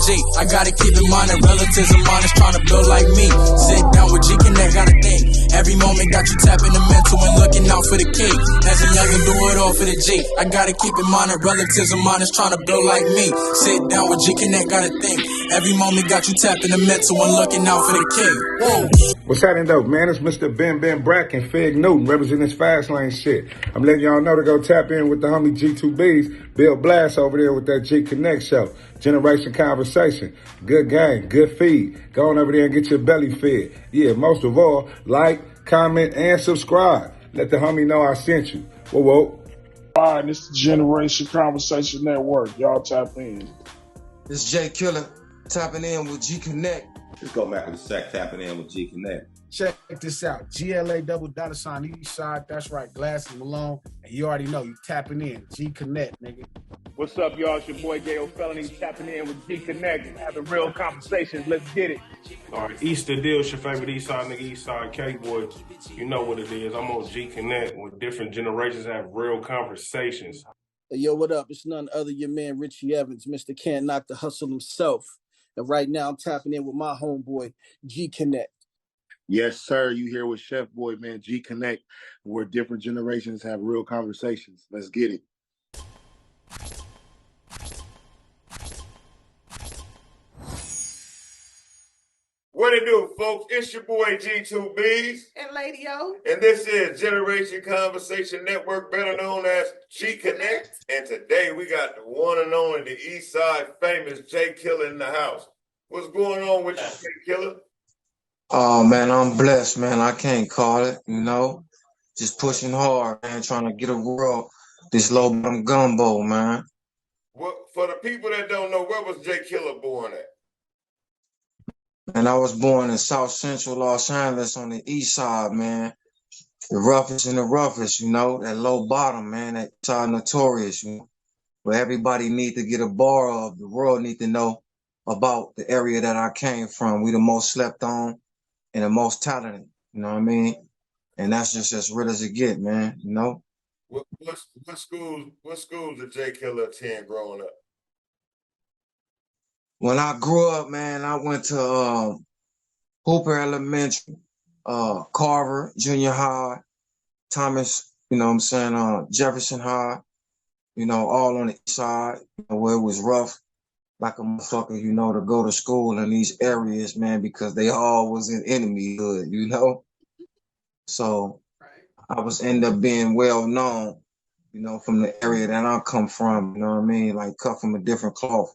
G. I gotta keep in mind that relatives of mine is trying to build like me. Sit down with Gconnet, gotta think. Every moment got you tapping the mental and looking out for the key. As a youngin', do it all for the G. I gotta keep in mind that relatives of mine is trying to build like me. Sit down with Gconnet, gotta think. Every moment got you tapping the mental and looking out for the key. Whoa. What's happening though, man? It's Mr. Ben Bracken, Fig Newton, representing this fast lane shit. I'm letting y'all know to go tap in with the homie G2Bs, Bill Blast over there with that Gconnet show. Generation Conversation. Good game, good feed. Go on over there and get your belly fed. Yeah, most of all, like, comment, and subscribe. Let the homie know I sent you. Whoa, whoa. All right, this is the Generation Conversation Network. Y'all tap in. This is Jay Killa tapping in with Gconnet. Let's go back to the sack tapping in with Gconnet. Check this out. GLA East Side. That's right. Glasses Malone. And you already know you tapping in. Gconnet, nigga. What's up, y'all? It's your boy Gayo Felony tapping in with Gconnet, having real conversations. Let's get it. All right, Easter Deal, your favorite East Side nigga, East Side K-Boy. You know what it is. I'm on Gconnet with different generations have real conversations. Hey, yo, what up? It's none other your man Richie Evans, Mr. Can't Knock the Hustle himself. And right now I'm tapping in with my homeboy, Gconnet. Yes, sir. You here with Chef Boy, man, Gconnet, where different generations have real conversations. Let's get it. What it do, folks? It's your boy G2Bs. And Lady O. And this is Generation Conversation Network, better known as Gconnet. And today we got the one and only, the East Side famous Jay Killa in the house. What's going on with you, Jay Killa? Oh, man, I'm blessed, man. I can't call it, you know. Just pushing hard, man, trying to get a world, this low bottom gumbo, man. Well, for the people that don't know, where was Jay Killa born at? And I was born in South Central Los Angeles on the east side, man. The roughest and the roughest, you know, that low bottom, man, that side notorious, you know, where everybody need to get a bar of. The world need to know about the area that I came from. We the most slept on and the most talented, you know what I mean? And that's just as real as it get, man, you know? What schools did Jay Killa attend growing up? When I grew up, man, I went to Hooper Elementary, Carver Junior High, Thomas, you know what I'm saying, Jefferson High, you know, all on the east side, you know, where it was rough like a motherfucker, you know, to go to school in these areas, man, because they all was in enemy hood, you know? So I was end up being well known, you know, from the area that I come from, you know what I mean? Like cut from a different cloth.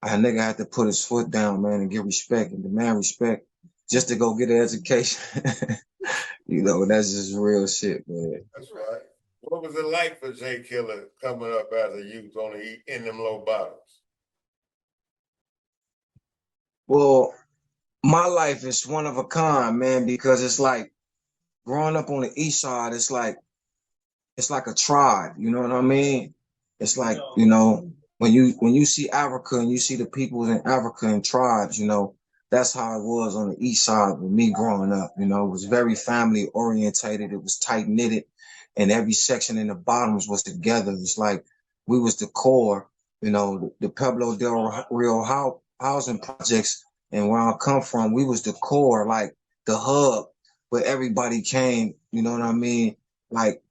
A nigga had to put his foot down, man, and get respect and demand respect just to go get an education. You know, that's just real shit, man. That's right. What was it like for Jay Killa coming up as a youth in them low bottoms? Well, my life is one of a kind, man, because it's like growing up on the east side, it's like a tribe, you know what I mean? It's like, you know, when you see Africa and you see the people in Africa and tribes, you know, that's how it was on the east side with me growing up. You know, it was very family orientated. It was tight knitted, and every section in the bottoms was together. It's like we was the core. You know, the Pueblo del Rio housing projects, and where I come from, we was the core, like the hub where everybody came. You know what I mean? Like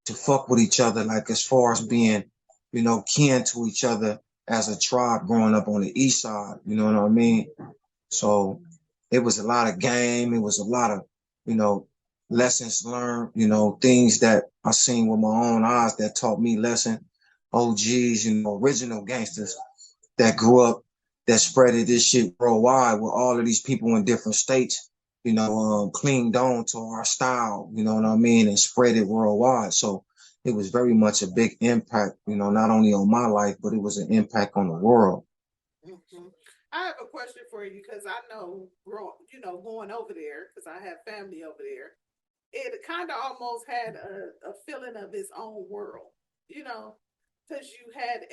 to fuck with each other, like as far as being, you know, kin to each other as a tribe growing up on the east side. You know what I mean? So it was a lot of game. It was a lot of, you know, lessons learned, you know, things that I seen with my own eyes that taught me lesson. OGs, you know, original gangsters that grew up, that spreaded this shit worldwide with all of these people in different states, you know, clinged on to our style, you know what I mean, and spread it worldwide. So it was very much a big impact, you know, not only on my life, but it was an impact on the world. Mm-hmm. I have a question for you because I know, going over there, because I have family over there, it kind of almost had a feeling of its own world, you know, because you had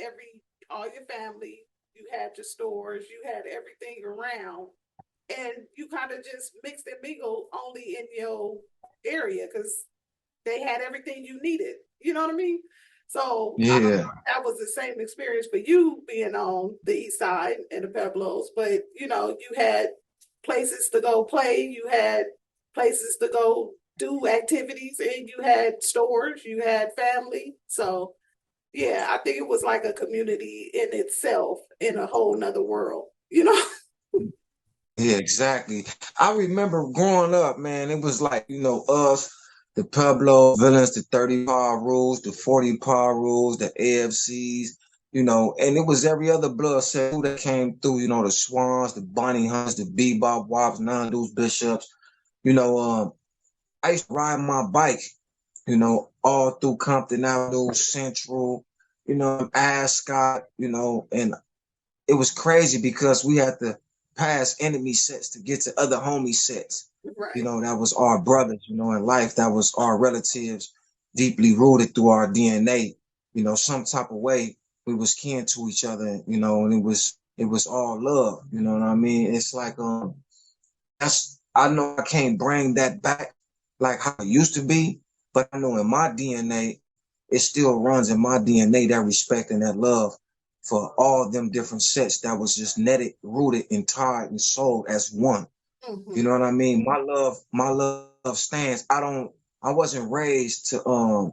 all your family, you had your stores, you had everything around, and you kind of just mixed and mingled only in your area because they had everything you needed. You know what I mean? So I don't know Yeah. if that was the same experience for you being on the east side and the Pueblos, but you know, you had places to go play, you had places to go do activities, and you had stores, you had family. So yeah, I think it was like a community in itself in a whole nother world, you know? Yeah, exactly. I remember growing up, man, it was like, you know, us, the Pueblo villains, the 30 power rules, the 40 power rules, the AFCs, you know, and it was every other blood set that came through, you know, the Swans, the Bonnie Hunts, the Bebop Wops, Nando's Bishops, you know, I used to ride my bike, you know, all through Compton Avenue, Central, you know, Ascot, you know, and it was crazy because we had to pass enemy sets to get to other homie sets. Right. You know, that was our brothers, you know, in life. That was our relatives, deeply rooted through our DNA. You know, some type of way we was kin to each other, you know, and it was all love. You know what I mean? It's like I know I can't bring that back like how it used to be, but I know in my DNA, it still runs in my DNA, that respect and that love for all them different sets that was just netted, rooted, and tied and sold as one. Mm-hmm. You know what I mean? My love stands. I wasn't raised to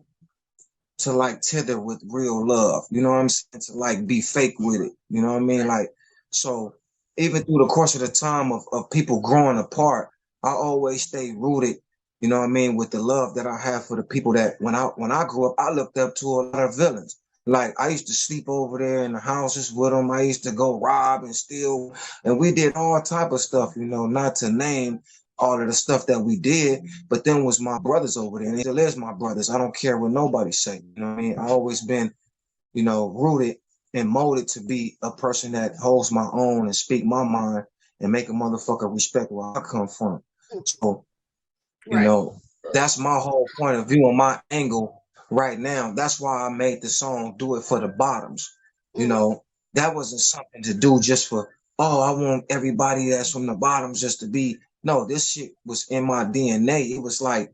like tether with real love. You know what I'm saying? To like be fake with it. You know what I mean? Like, so even through the course of the time of people growing apart, I always stay rooted, you know what I mean, with the love that I have for the people that when I grew up, I looked up to a lot of villains. Like I used to sleep over there in the houses with them. I used to go rob and steal, and we did all type of stuff, you know, not to name all of the stuff that we did, but then was my brothers over there, and it still is my brothers. I don't care what nobody say. You know what I mean? I always been, you know, rooted and molded to be a person that holds my own and speak my mind and make a motherfucker respect where I come from. So, you know, that's my whole point of view and my angle right now. That's why I made the song Do It for the Bottoms. You know, that wasn't something to do just for, oh, I want everybody that's from the bottoms just to be. No, this shit was in my DNA. It was like,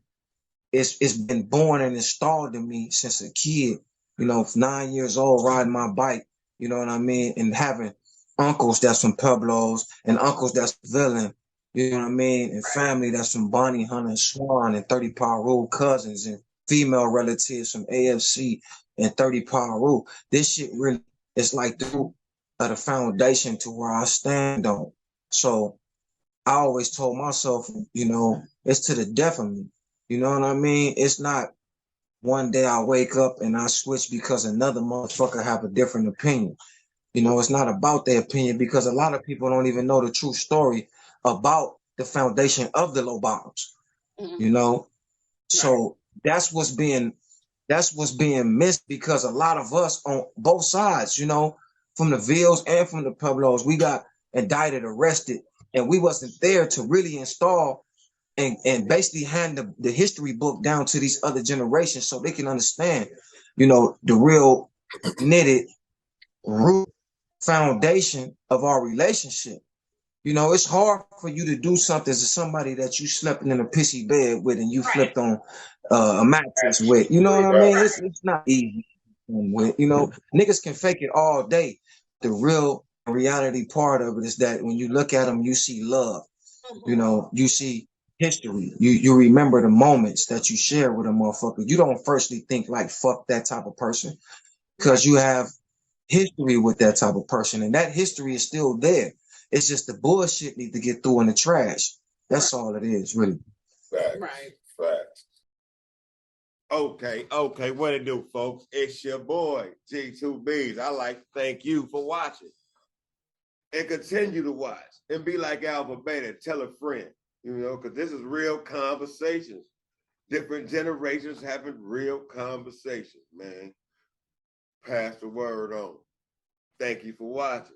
it's been born and installed in me since a kid, you know, 9 years old, riding my bike, you know what I mean? And having uncles that's from Pueblos and uncles that's villain, you know what I mean? And family that's from Bonnie Hunt and Swan and 30 Power Rule cousins and female relatives from AFC and 30 Power Rule. This shit really is like the root of the foundation to where I stand on. So I always told myself, you know, it's to the death of me. You know what I mean? It's not one day I wake up and I switch because another motherfucker have a different opinion. You know, it's not about their opinion because a lot of people don't even know the true story about the foundation of the low bottoms. You know? So that's what's being missed because a lot of us on both sides, you know, from the Villes and from the Pueblos, we got indicted, arrested, and we wasn't there to really install and basically hand the history book down to these other generations so they can understand, you know, the real knitted root foundation of our relationship. You know, it's hard for you to do something to somebody that you slept in a pissy bed with and you flipped on a mattress with. You know what I mean? It's not easy with. You know, niggas can fake it all day. The real reality part of it is that when you look at them, you see love. You know, you see history. You remember the moments that you share with a motherfucker. You don't firstly think like fuck that type of person because you have history with that type of person, and that history is still there. It's just the bullshit need to get through in the trash. That's all it is, really. Facts. Okay, what it do, folks? It's your boy, G2Bs. I like to thank you for watching. And continue to watch. And be like Alpha Beta, tell a friend. You know, because this is real conversations. Different generations having real conversations, man. Pass the word on. Thank you for watching.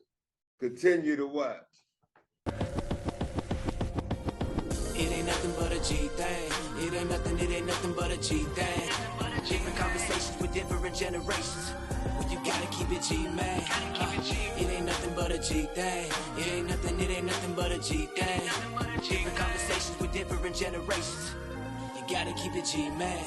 Continue to watch. It ain't nothing but a G thing. It ain't nothing but a G thing. Different conversations with different generations. Well, you gotta keep it G, man. It ain't nothing but a G thing. It ain't nothing but a G thing. Different conversations with different generations. You gotta keep it G, man.